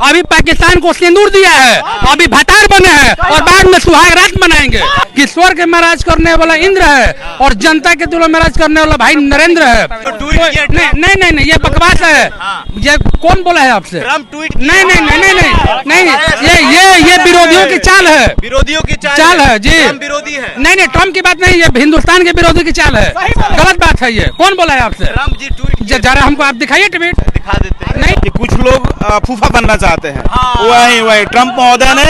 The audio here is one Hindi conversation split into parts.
अभी पाकिस्तान को सिंदूर दिया है, अभी भतार बने हैं और बाद में सुहाग रात मनाएंगे कि स्वर्ग में राज करने वाला इंद्र है और जनता के दिलों में राज करने वाला भाई नरेंद्र है। नहीं, ये बकवास है। ये कौन बोला है आपसे? नहीं, ये विरोधियों की चाल है, विरोधियों की चाल है जी। विरोधी है। नहीं, ट्रम्प की बात नहीं, ये हिंदुस्तान के विरोधी की चाल है। गलत बात है। ये कौन बोला है आपसे? जरा हमको आप दिखाइए ट्वीट। दिखा देते हैं। नहीं कि कुछ लोग फूफा बनना चाहते हैं। वही ट्रम्प महोदय ने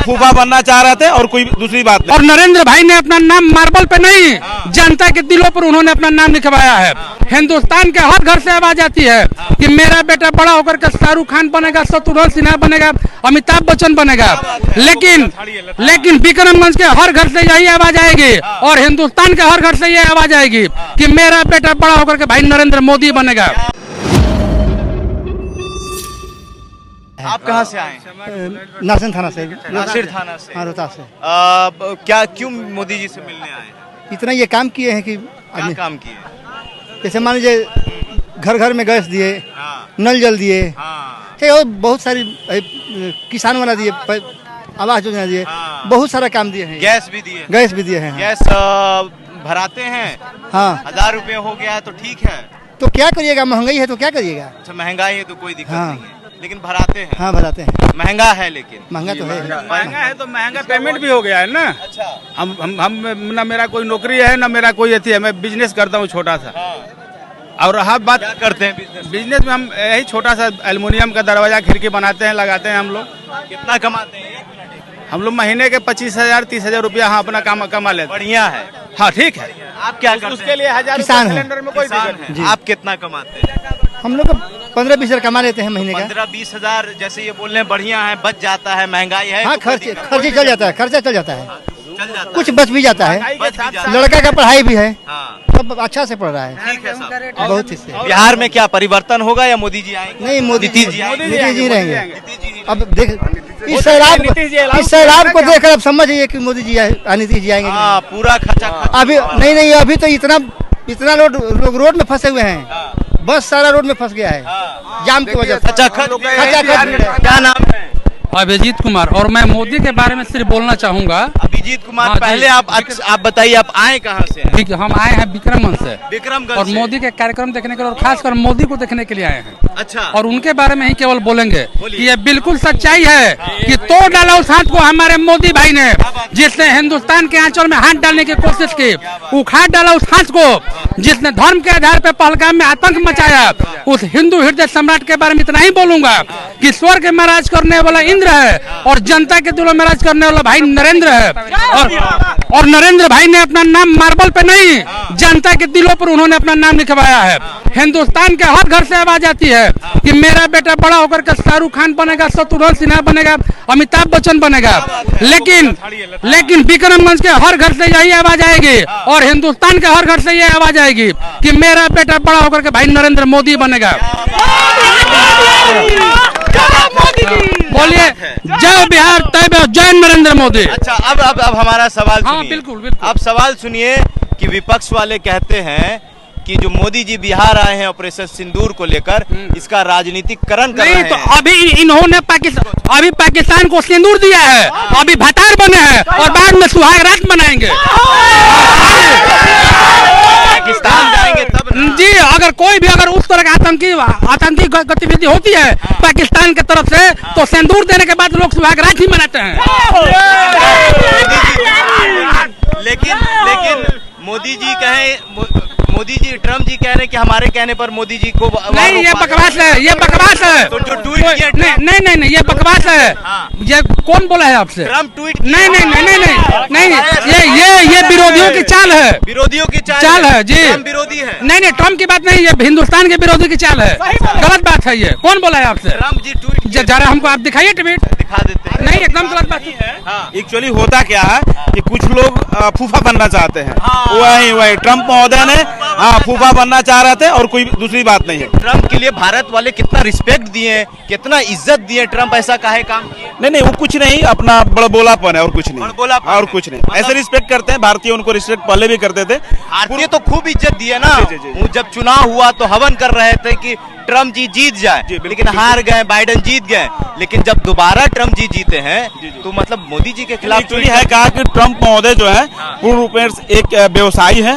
फूफा बनना चाह रहे थे और कोई दूसरी बात नहीं। और नरेंद्र भाई ने अपना नाम मार्बल पे नहीं, जनता के दिलों पर उन्होंने अपना नाम लिखवाया है। हिंदुस्तान के हर घर से आवाज आती है कि मेरा बेटा बड़ा होकर के शाहरुख खान बनेगा, शत्रुघ्न सिन्हा बनेगा, अमिताभ बच्चन बनेगा। लेकिन विक्रमगंज के हर घर से यही आवाज आएगी और हिंदुस्तान के हर घर से यही आवाज आएगी कि मेरा बेटा बड़ा होकर के भाई नरेंद्र मोदी बनेगा। आप कहाँ से आए? नासिर थाना से। नासिर थाना से। हाँ, रोहतास से। क्या क्यों मोदी जी से मिलने आए? इतना ये काम किए हैं कि क्या काम किए? जैसे मान लीजिए घर घर में गैस दिए, नल जल दिए, और बहुत सारी किसान वाला दिए, आवास योजना दिए, बहुत सारा काम दिए हैं। गैस भी दिए? गैस भी दिए हैं। गैस भराते हैं? हाँ। 1000 रुपये हो गया है तो ठीक है। तो क्या करिएगा, महंगाई है तो क्या करिएगा। अच्छा, महंगाई है तो कोई दिक्कत नहीं है, लेकिन भराते हैं। हाँ, भराते हैं। महंगा है, लेकिन महंगा तो है। महंगा है तो महंगा पेमेंट भी हो गया है ना। अच्छा। हम ना मेरा कोई नौकरी है ना मेरा कोई अथी है, मैं बिजनेस करता हूँ छोटा सा। और रहा बात, क्या करते हैं बिजनेस में? हम यही छोटा सा एल्युमिनियम का दरवाजा खिड़की बनाते हैं, लगाते हैं हम लोग। कितना कमाते हैं? हम लोग महीने के 25,000 30,000 रुपया अपना कमा लेते हैं। बढ़िया है। हाँ, ठीक है। आप क्या करते हैं? उसके लिए 1000 किसान है। सिलेंडर में कोई दिक्कत नहीं। आप कितना कमाते हैं? हम लोग 15-20 हजार कमा लेते हैं महीने का। 15-20 हजार, जैसे ये बोल रहे हैं बढ़िया है, बच जाता है, महंगाई है। हाँ, खर्चे चल जाता है, खर्चा चल जाता है, चल जाता कुछ बच भी जाता है। बच भी जाता है। लड़का का पढ़ाई भी है, हाँ, सब अच्छा से पढ़ रहा है। ठीक है साहब। बहुत इससे बिहार में क्या परिवर्तन होगा या मोदी जी आएंगे? नहीं, मोदी नीतीश जी आएंगे। नीतीश जी रहेंगे। नीतीश जी अब देख इस सैलाब को देखकर अब समझिए कि मोदी जी नीतीश जी आएंगे। हाँ, पूरा खर्चा अभी नहीं, अभी तो इतना लोग रोड में फंसे हुए हैं। बस सारा रोड में फंस गया है जाम की वजह से। क्या नाम है? अभिजीत कुमार। और मैं मोदी के बारे में सिर्फ बोलना चाहूंगा। अभिजीत कुमार, हाँ, पहले आप बताइए, आप आए कहाँ से हैं? ठीक है, हम आए हैं विक्रमगंज से। विक्रमगंज और से। मोदी के कार्यक्रम देखने के लिए और खासकर मोदी को देखने के लिए आए हैं। अच्छा। और उनके बारे में ही केवल बोलेंगे कि ये बिल्कुल सच्चाई है कि तोड़ डाला उस हाथ को हमारे मोदी भाई ने, जिसने हिंदुस्तान के आंचल में हाथ डालने की कोशिश की। उखाड़ डाला उस हाथ को जिसने धर्म के आधार पर पहलगाम में आतंक मचाया। उस हिंदू हृदय सम्राट के बारे में इतना ही बोलूंगा कि स्वर्ग में राज करने वाला इंद्र है और जनता के दिलों में राज करने वाला भाई नरेंद्र है। और नरेंद्र भाई ने अपना नाम मार्बल पे नहीं, जनता के दिलों पर उन्होंने अपना नाम लिखवाया है। हिंदुस्तान के हर घर से आवाज आती है कि मेरा बेटा बड़ा होकर के शाहरुख खान बनेगा, शत्रुघ्न सिन्हा बनेगा, अमिताभ बच्चन बनेगा। लेकिन विक्रमगंज के हर घर से यही आवाज आएगी और हिंदुस्तान के हर घर से यही आवाज आएगी कि मेरा बेटा बड़ा होकर के भाई नरेंद्र मोदी बनेगा। बोलिए जय बिहार, जय नरेंद्र मोदी। अच्छा, अब हमारा सवाल हाँ, सुनिए। बिल्कुल। अब सवाल सुनिए कि विपक्ष वाले कहते हैं कि जो मोदी जी बिहार आए हैं ऑपरेशन सिंदूर को लेकर, इसका राजनीतिकरण कर रहे हैं। तो अभी इन्होंने पाकिस्तान को सिंदूर दिया है, अभी भतार बने हैं और बाद में सुहाग रात मनाएंगे। पाकिस्तान जाएंगे तब जी। अगर कोई भी उस तरह का आतंकी गतिविधि होती है पाकिस्तान की तरफ से, तो सिंदूर देने के बाद लोग सुहाग रात ही मनाते हैं। लेकिन मोदी जी ट्रम्प जी कह रहे हैं कि हमारे कहने पर मोदी जी को नहीं, ये बकवास है, ये बकवास है। तो जो ट्वीट किया नहीं, ये बकवास है। ये कौन बोला है आपसे? Trump tweet. नहीं, ये विरोधियों की चाल है, विरोधियों की चाल है जी। ट्रम्प विरोधी है। नहीं, ट्रम्प की बात नहीं, ये हिंदुस्तान के विरोधी की चाल है। गलत बात है। ये कौन बोला है आपसे? ट्रम्प जी ट्वीट। जरा हमको आप दिखाइए ट्वीट। दिखा देते हैं। नहीं, एकदम गलत बात है। एक्चुअली होता क्या है कि कुछ लोग फूफा बनना चाहते हैं। वही ट्रम्प महोदय ने फूफा बनना चाह रहे थे और कोई दूसरी बात नहीं है। ट्रम्प के लिए भारत वाले कितना रिस्पेक्ट दिए, कितना इज्जत दिए, ट्रम्प ऐसा काहे काम किए? नहीं वो कुछ नहीं, अपना बड़बोलापन है और कुछ नहीं, बड़बोलापन और है। कुछ नहीं। मतलब- ऐसे रिस्पेक्ट करते हैं भारतीय, उनको रिस्पेक्ट पहले भी करते थे। भारतीय तो खूब इज्जत दी है ना। जी, जी, जी। वो जब चुनाव हुआ तो हवन कर रहे थे कि ट्रम्प जी जीत जाए, जी, बिल्कुल, लेकिन हार गए, बाइडेन जीत गए। लेकिन जब दोबारा ट्रम्प जी जीते हैं तो मतलब मोदी जी के खिलाफ एक्चुअली है कहा कि ट्रम्प महोदय जो है पूर्ण रूप में एक व्यवसायी है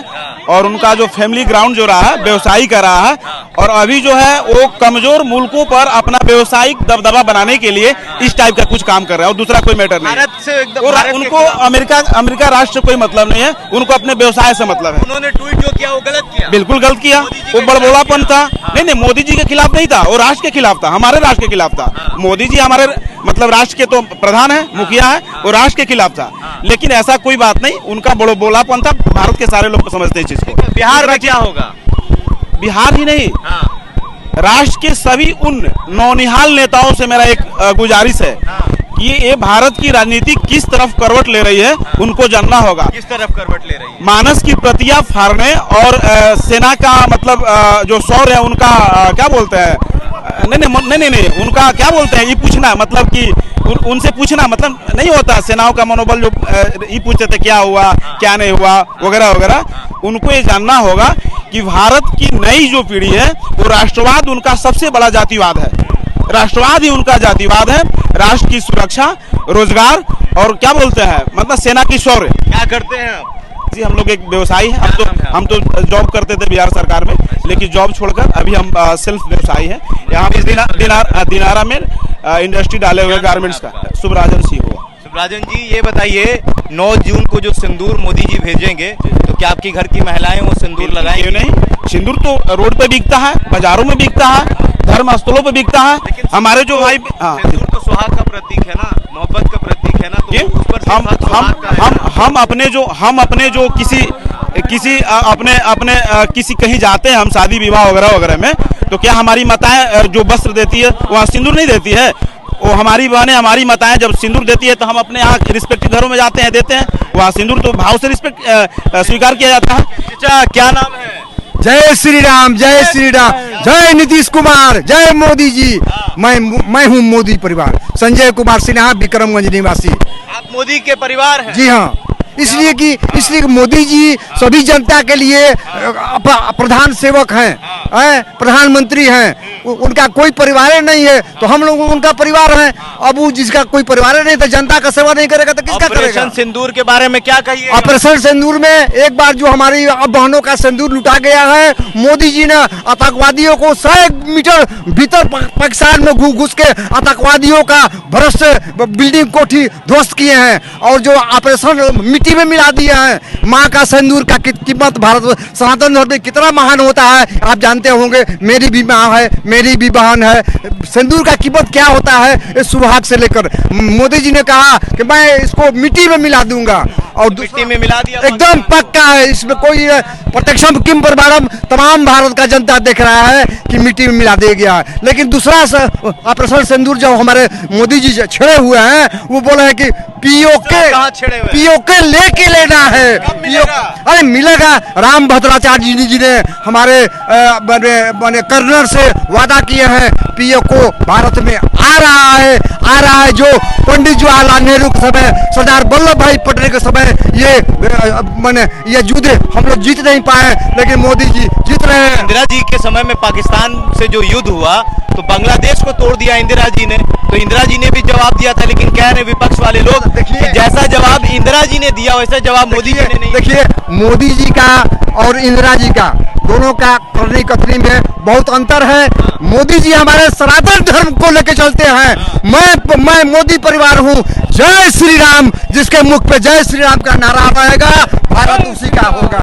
और उनका जो फैमिली ग्राउंड जो रहा है व्यवसायी का रहा है, और अभी जो है वो कमजोर मुल्कों पर अपना व्यवसायिक दबदबा बनाने के लिए इस टाइप का कुछ काम कर रहा है, और दूसरा कोई मैटर नहीं है। भारत से एकदम और भारत के उनको खिलाफ- अमेरिका राष्ट्र से कोई मतलब नहीं है, उनको अपने व्यवसाय से मतलब है। उन्होंने ट्वीट जो किया वो गलत किया, बिल्कुल गलत किया, मोदी जी वो के बड़बोलापन खिलाफ था। किया। हाँ। नहीं मोदी जी के खिलाफ नहीं था, वो राष्ट्र के खिलाफ था, हमारे राष्ट्र के खिलाफ था। मोदी जी हमारे मतलब राष्ट्र के तो प्रधान है, मुखिया है, वो राष्ट्र के खिलाफ था। लेकिन ऐसा कोई बात नहीं, उनका बड़बोलापन था, भारत के सारे लोग समझते हैं इस चीज को। बिहार में क्या होगा? बिहार ही नहीं, राष्ट्र के सभी उन नौनिहाल नेताओं से मेरा एक गुजारिश है कि ये भारत की राजनीति किस तरफ करवट ले रही है, उनको जानना होगा। किस तरफ करवट ले रही है? मानस की प्रतियां फाड़ने और सेना का मतलब जो शौर्य है उनका क्या बोलते हैं, नहीं उनका क्या बोलते हैं, ये पूछना मतलब कि उनसे पूछना मतलब नहीं होता। सेनाओं का मनोबल जो ये पूछते थे क्या हुआ क्या नहीं हुआ वगैरह वगैरह, उनको ये जानना होगा कि भारत की नई जो पीढ़ी है वो राष्ट्रवाद उनका सबसे बड़ा जातिवाद है, राष्ट्रवाद ही उनका जातिवाद है। राष्ट्र की सुरक्षा, रोजगार और क्या बोलते हैं मतलब सेना की शौर्य। क्या करते हैं आप? जी हम लोग एक व्यवसायी हैं, हम तो जॉब करते थे बिहार सरकार में, लेकिन जॉब छोड़कर अभी हम सेल्फ व्यवसायी हैं। यहाँ पे दिनारा में इंडस्ट्री डाले हुए गारमेंट्स का। सुब्राजन सिंह हुआ। सुब्राजन जी ये बताइए, 9 जून को जो सिंदूर मोदी जी भेजेंगे तो क्या आपकी घर की महिलाएं वो सिंदूर लगाएंगी? क्यों नहीं, सिंदूर तो रोड पे बिकता है, बाजारों में बिकता है, धर्म स्थलों पे बिकता है। हमारे जो भाई सिंदूर तो सुहाग का प्रतीक है ना, मोहब्बत का प्रतीक है ना, तो उस पर हम अपने जो किसी कहीं जाते हैं हम शादी विवाह वगैरह वगैरह में, तो क्या हमारी माताएं जो वस्त्र देती है वहाँ सिंदूर नहीं देती है? वो हमारी बहनें हमारी माताएं जब सिंदूर देती है तो हम अपने यहाँ रिस्पेक्टिव घरों में जाते हैं, देते हैं, वहाँ सिंदूर तो भाव से रिस्पेक्ट स्वीकार किया जाता है। अच्छा क्या नाम है? जय श्री राम, जय श्री राम, जय नीतीश कुमार, जय मोदी जी। मैं हूँ मोदी परिवार, संजय कुमार सिन्हा, विक्रमगंज निवासी। आप मोदी के परिवार हैं? जी हाँ, इसलिए कि मोदी जी सभी जनता के लिए प्रधान सेवक हैं, प्रधानमंत्री हैं। उनका कोई परिवार नहीं है तो हम लोग उनका परिवार हैं। अब वो जिसका कोई परिवार नहीं तो जनता का सेवा नहीं करेगा तो किसका करेगा? ऑपरेशन सिंदूर के बारे में क्या कहिए? ऑपरेशन सिंदूर में एक बार जो हमारी बहनों का सिंदूर लुटा गया है, मोदी जी ने आतंकवादियों को 100 मीटर भीतर पाकिस्तान में घुस के आतंकवादियों का भ्रष्ट बिल्डिंग कोठी ध्वस्त किए हैं, और जो ऑपरेशन मिट्टी में मिला दिया है। माँ का सिंदूर का कीमत भारत सनातन धर्म में कितना महान होता है आप जानते होंगे। मेरी भी माँ है, मेरी भी बहन है। सिंदूर का कीमत क्या होता है इस सुहाग से लेकर। मोदी जी ने कहा कि मैं इसको मिट्टी में मिला दूंगा, और मिट्टी में मिला दिया, एकदम पक्का है, इसमें कोई प्रत्यक्षम किम परमाणम तमाम भारत का जनता देख रहा है कि मिट्टी में मिला दिया गया है। लेकिन दूसरा ऑपरेशन सिंदूर जो हमारे मोदी जी छेड़े हुए हैं, वो बोले हैं कि पीओके लेके लेना है। अरे मिलेगा, राम भद्राचार्य जी ने हमारे कर्नल से वादा किए हैं, पीओके भारत में आ रहा है। जो पंडित जवाहरलाल नेहरू के समय, सरदार वल्लभ भाई पटेल के समय ये युद्ध हम लोग जीत नहीं पाए, लेकिन मोदी जी जीत रहे हैं। इंदिरा जी के समय में पाकिस्तान से जो युद्ध हुआ तो बांग्लादेश को तोड़ दिया इंदिरा जी ने, तो इंदिरा जी ने भी जवाब दिया था, लेकिन कह रहे विपक्ष वाले लोग देखिए जैसा जवाब इंदिरा जी ने दिया वैसा जवाब मोदी जी ने नहीं। देखिए मोदी जी का और इंदिरा जी का दोनों का करनी कथनी में बहुत अंतर है। मोदी जी हमारे सनातन धर्म को लेकर चलते हैं। मैं मोदी परिवार हूँ। जय श्री राम, जिसके मुख पे जय श्री राम का नारा रहेगा, भारत उसी का होगा।